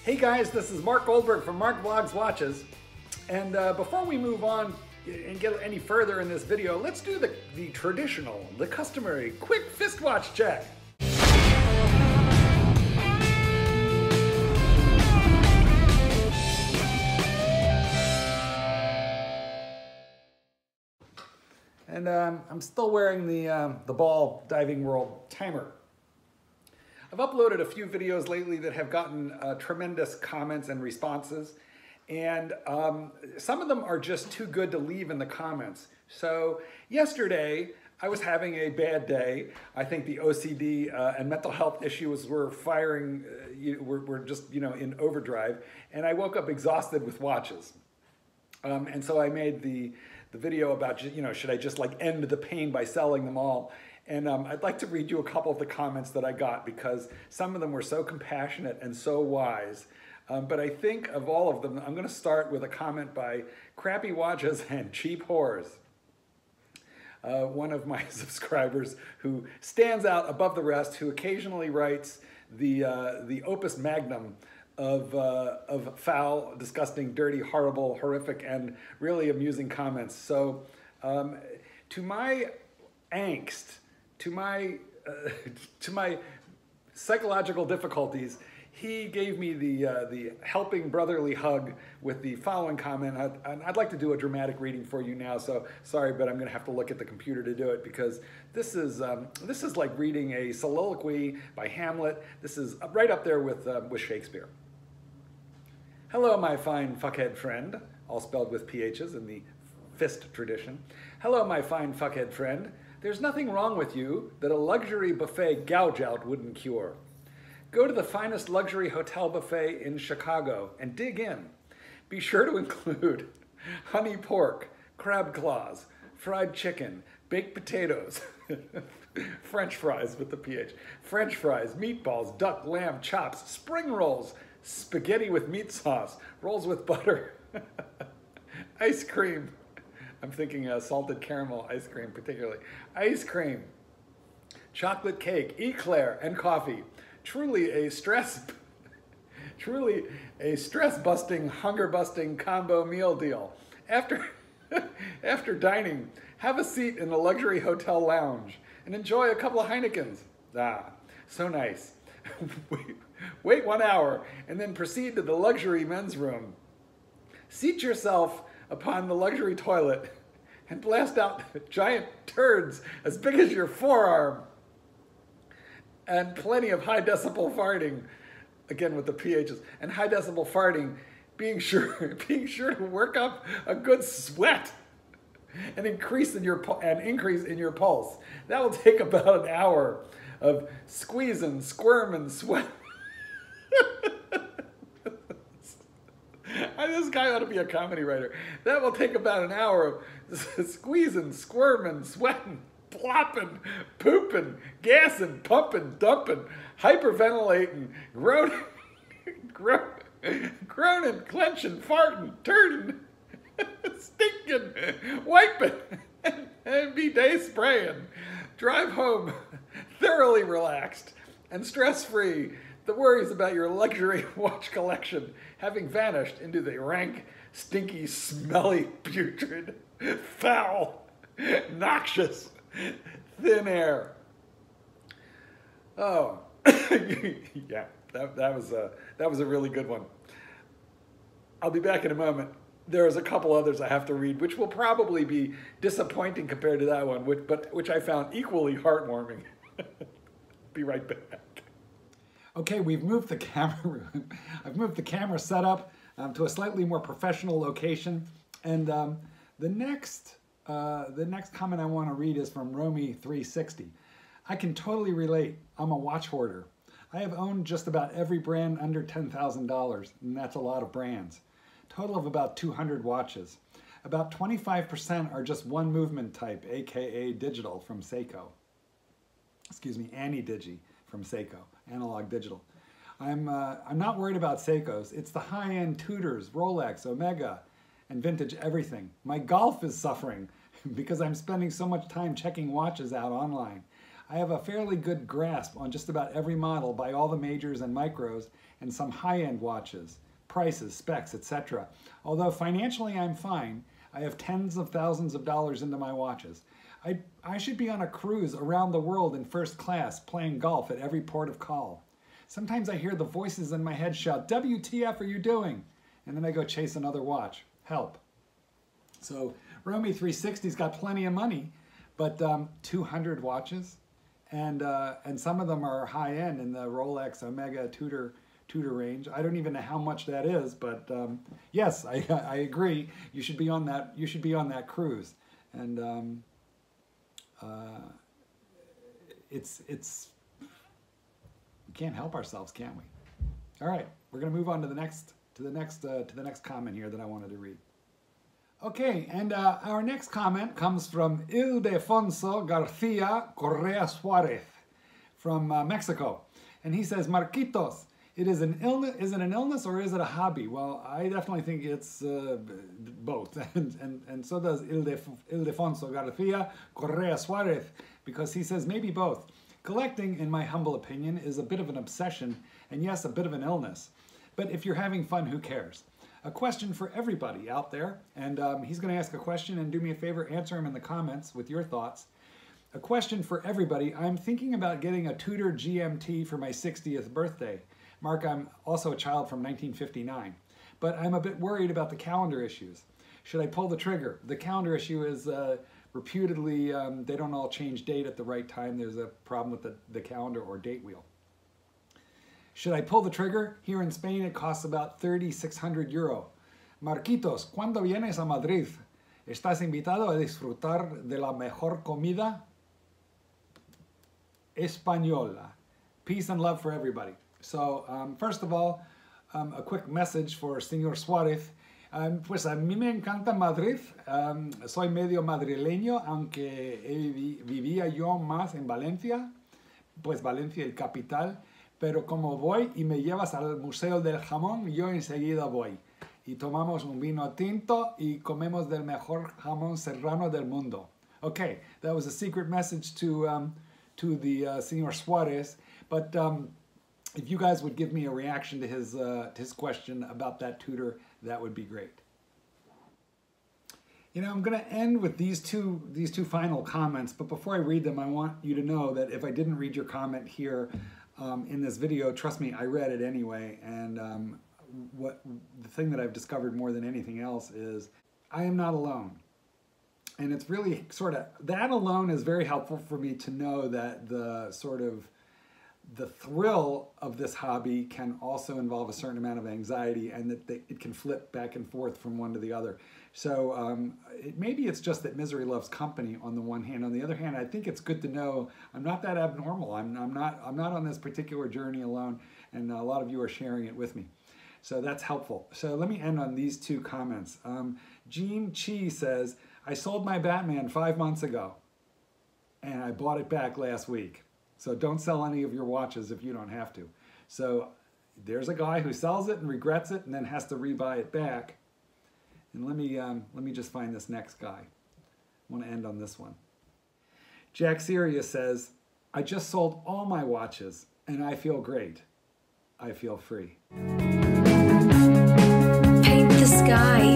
Hey guys, this is Marc Goldberg from Marc Vlogs Watches. And before we move on and get any further in this video, let's do the traditional, the customary quick fist watch check. And I'm still wearing the Ball Diving World timer. I've uploaded a few videos lately that have gotten tremendous comments and responses, and some of them are just too good to leave in the comments. So yesterday I was having a bad day. I think the OCD and mental health issues were firing, were just in overdrive, and I woke up exhausted with watches. And so I made the video about, should I just like end the pain by selling them all? And I'd like to read you a couple of the comments that I got because some of them were so compassionate and so wise. But I think of all of them, I'm going to start with a comment by Crappy Watches and Cheap Whores. One of my subscribers who stands out above the rest, who occasionally writes the opus magnum of foul, disgusting, dirty, horrible, horrific, and really amusing comments. So to my angst, to my psychological difficulties, he gave me the helping brotherly hug with the following comment. I'd like to do a dramatic reading for you now, so sorry, but I'm going to have to look at the computer to do it because this is like reading a soliloquy by Hamlet. This is right up there with Shakespeare. Hello, my fine fuckhead friend, all spelled with PHs in the fist tradition. Hello, my fine fuckhead friend. There's nothing wrong with you that a luxury buffet gouge out wouldn't cure. Go to the finest luxury hotel buffet in Chicago and dig in. Be sure to include honey pork, crab claws, fried chicken, baked potatoes, French fries with the PH, French fries, meatballs, duck, lamb, chops, spring rolls, spaghetti with meat sauce, rolls with butter, ice cream. I'm thinking salted caramel ice cream particularly. Ice cream, chocolate cake, eclair, and coffee. Truly a stress-busting, hunger-busting combo meal deal. After dining, have a seat in the luxury hotel lounge and enjoy a couple of Heinekens. Ah, so nice. Wait 1 hour and then proceed to the luxury men's room. Seat yourself upon the luxury toilet and blast out giant turds as big as your forearm. And plenty of high decibel farting, again with the PHs, and high decibel farting, being sure to work up a good sweat and increase in your pulse. That will take about an hour of squeezing, squirming, sweat. This guy ought to be a comedy writer. That will take about an hour of squeezing, squirming, sweating, plopping, pooping, gassing, pumping, dumping, hyperventilating, groaning, clenching, farting, turning, stinking, wiping, and bidet spraying. Drive home thoroughly relaxed and stress-free. The worries about your luxury watch collection having vanished into the rank, stinky, smelly, putrid, foul, noxious, thin air. Oh, yeah, that was a really good one. I'll be back in a moment. There's a couple others I have to read, which will probably be disappointing compared to that one, which I found equally heartwarming. Be right back. Okay, we've moved the camera. I've moved the camera setup to a slightly more professional location, and the next comment I want to read is from Romy360. I can totally relate. I'm a watch hoarder. I have owned just about every brand under $10,000, and that's a lot of brands. Total of about 200 watches. About 25% are just one movement type, aka digital from Seiko. Excuse me, Ani-Digi from Seiko, analog digital. I'm not worried about Seikos. It's the high-end Tudors, Rolex, Omega, and vintage everything. My golf is suffering because I'm spending so much time checking watches out online. I have a fairly good grasp on just about every model by all the majors and micros and some high-end watches, prices, specs, etc. Although financially I'm fine, I have tens of thousands of dollars into my watches. I should be on a cruise around the world in first class playing golf at every port of call. Sometimes I hear the voices in my head shout, "WTF are you doing?" And then I go chase another watch. Help. So Romy 360's got plenty of money, but 200 watches, and some of them are high end in the Rolex Omega Tudor range. I don't even know how much that is, but yes, I agree. You should be on that. You should be on that cruise, and it's we can't help ourselves, can we? All right, we're going to move on to the next comment here that I wanted to read. Okay, and our next comment comes from Ildefonso Garcia Correa Suarez from Mexico, and he says, "Marquitos, is it an illness or is it a hobby?" Well, I definitely think it's both, and so does Ildefonso Garcia Correa Suarez, because he says maybe both. Collecting, in my humble opinion, is a bit of an obsession, and yes, a bit of an illness. But if you're having fun, who cares? A question for everybody out there, and he's going to ask a question, and do me a favor, answer him in the comments with your thoughts. A question for everybody. I'm thinking about getting a Tudor GMT for my 60th birthday. Mark, I'm also a child from 1959, but I'm a bit worried about the calendar issues. Should I pull the trigger? The calendar issue is reputedly, they don't all change date at the right time. There's a problem with the calendar or date wheel. Should I pull the trigger? Here in Spain, it costs about 3,600 euro. Marquitos, ¿cuándo vienes a Madrid? ¿Estás invitado a disfrutar de la mejor comida española? Peace and love for everybody. So, first of all, a quick message for Señor Suárez. Pues a mí me encanta Madrid. Soy medio madrileño, aunque vivía yo más en Valencia. Pues Valencia, el capital. Pero como voy y me llevas al Museo del Jamón, yo enseguida voy. Y tomamos un vino tinto y comemos del mejor jamón serrano del mundo. Okay, that was a secret message to the Señor Suárez. But if you guys would give me a reaction to his question about that Tudor, that would be great. You know, I'm going to end with these two final comments, but before I read them, I want you to know that if I didn't read your comment here in this video, trust me, I read it anyway, and the thing that I've discovered more than anything else is I am not alone. And it's really that alone is very helpful for me to know that the thrill of this hobby can also involve a certain amount of anxiety, and that it can flip back and forth from one to the other. So maybe it's just that misery loves company on the one hand. On the other hand, I think it's good to know I'm not that abnormal. I'm not on this particular journey alone, and a lot of you are sharing it with me. So that's helpful. So let me end on these two comments. Jean Chi says, "I sold my Batman 5 months ago, and I bought it back last week. So don't sell any of your watches if you don't have to." So there's a guy who sells it and regrets it and then has to rebuy it back. And let me just find this next guy. I want to end on this one. Jack Sirius says, "I just sold all my watches and I feel great. I feel free." Paint the sky.